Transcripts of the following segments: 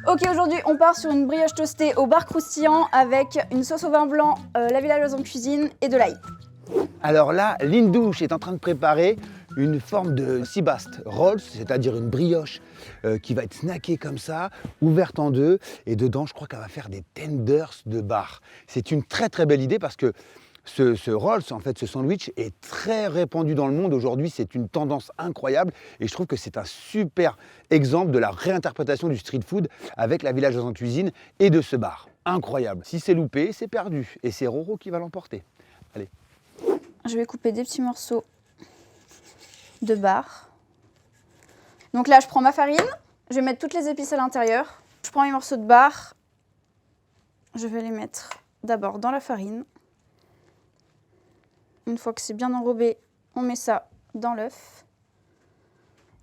Ok, aujourd'hui on part sur une brioche toastée au beurre croustillant avec une sauce au vin blanc, la villageoise en cuisine et de l'ail. Alors là, Lindouche est en train de préparer une forme de Seabass Rolls, c'est-à-dire une brioche qui va être snackée comme ça, ouverte en deux, et dedans je crois qu'elle va faire des tenders de bar. C'est une très très belle idée parce que ce rolls, en fait, ce sandwich est très répandu dans le monde aujourd'hui, c'est une tendance incroyable et je trouve que c'est un super exemple de la réinterprétation du street food avec la villageoise en cuisine et de ce bar. Incroyable. Si c'est loupé, c'est perdu et c'est Roro qui va l'emporter. Allez. Je vais couper des petits morceaux de bar. Donc là, je prends ma farine, je vais mettre toutes les épices à l'intérieur. Je prends mes morceaux de bar, je vais les mettre d'abord dans la farine. Une fois que c'est bien enrobé, on met ça dans l'œuf.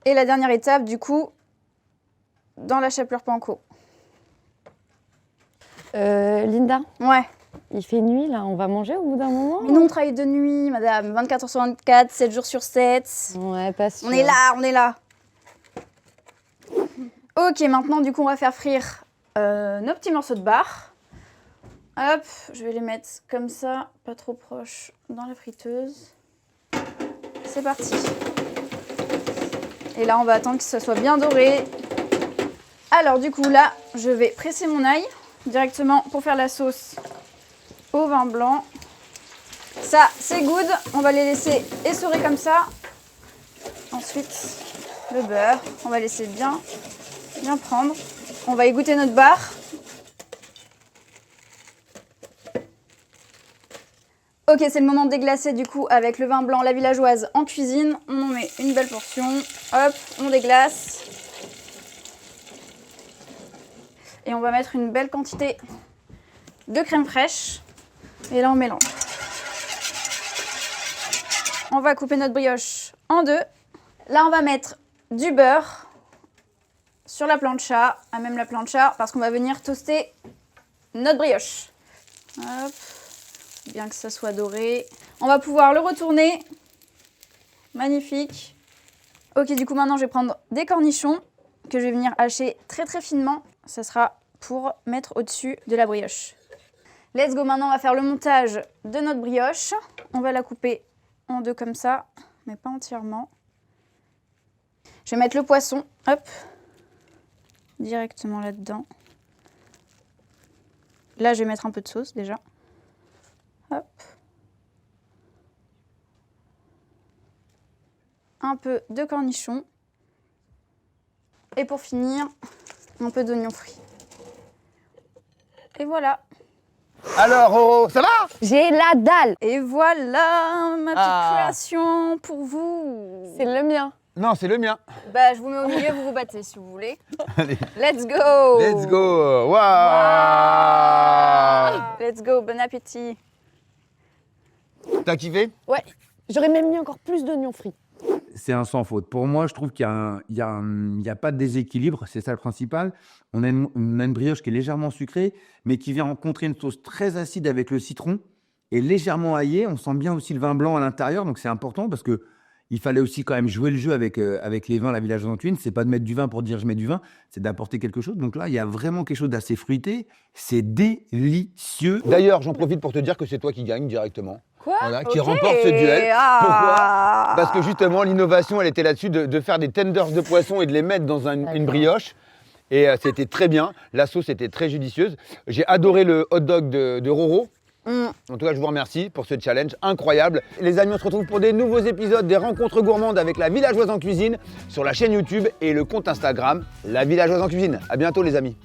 Et la dernière étape, du coup, dans la chapelure panko. Linda, Ouais. il fait nuit là, on va manger au bout d'un moment? Mais nous, on travaille de nuit, madame. 24 heures sur 24, 7 jours sur 7. Ouais, pas sûr. On est là, on est là. Ok, maintenant, du coup, on va faire frire nos petits morceaux de bar. Hop, je vais les mettre comme ça, pas trop proche, dans la friteuse. C'est parti. Et là, on va attendre que ça soit bien doré. Alors, du coup, là, je vais presser mon ail directement pour faire la sauce au vin blanc. Ça, c'est good. On va les laisser essorer comme ça. Ensuite, le beurre. On va laisser bien prendre. On va égoutter notre bar. Ok, c'est le moment de déglacer du coup avec le vin blanc, la villageoise en cuisine. On en met une belle portion. Hop, on déglace. Et on va mettre une belle quantité de crème fraîche. Et là, on mélange. On va couper notre brioche en deux. Là, on va mettre du beurre sur la plancha, à même la plancha, parce qu'on va venir toaster notre brioche. Hop. Bien que ça soit doré. On va pouvoir le retourner. Magnifique. Ok, du coup, maintenant, je vais prendre des cornichons que je vais venir hacher très très finement. Ça sera pour mettre au-dessus de la brioche. Let's go, maintenant, on va faire le montage de notre brioche. On va la couper en deux comme ça, mais pas entièrement. Je vais mettre le poisson, hop, directement là-dedans. Là, je vais mettre un peu de sauce déjà. Hop. Un peu de cornichons. Et pour finir, un peu d'oignon frit. Et voilà. Alors Roro, ça va? J'ai la dalle! Et voilà ma petite création pour vous. C'est le mien. Non, c'est le mien. Bah, je vous mets au milieu, vous vous battez si vous voulez. Allez. Let's go. Let's go. Waouh. Let's go, bon appétit. T'as kiffé? Ouais, j'aurais même mis encore plus d'oignons frits. C'est un sans faute. Pour moi, je trouve qu'il y a pas de déséquilibre, c'est ça le principal. On a une brioche qui est légèrement sucrée, mais qui vient rencontrer une sauce très acide avec le citron et légèrement aillée. On sent bien aussi le vin blanc à l'intérieur, donc c'est important parce que il fallait aussi quand même jouer le jeu avec les vins, la villageoise en cuisine. C'est pas de mettre du vin pour dire je mets du vin, c'est d'apporter quelque chose. Donc là, il y a vraiment quelque chose d'assez fruité. C'est délicieux. D'ailleurs, j'en profite pour te dire que c'est toi qui gagne directement. Quoi? Voilà, qui Ok. remporte ce duel. Ah. Pourquoi? Parce que justement, l'innovation, elle était là-dessus de faire des tenders de poisson et de les mettre dans une brioche. Et c'était très bien. La sauce était très judicieuse. J'ai adoré le hot dog de Roro. En tout cas, je vous remercie pour ce challenge incroyable. Les amis, on se retrouve pour des nouveaux épisodes des rencontres gourmandes avec la villageoise en cuisine sur la chaîne YouTube et le compte Instagram La Villageoise en cuisine. À bientôt les amis.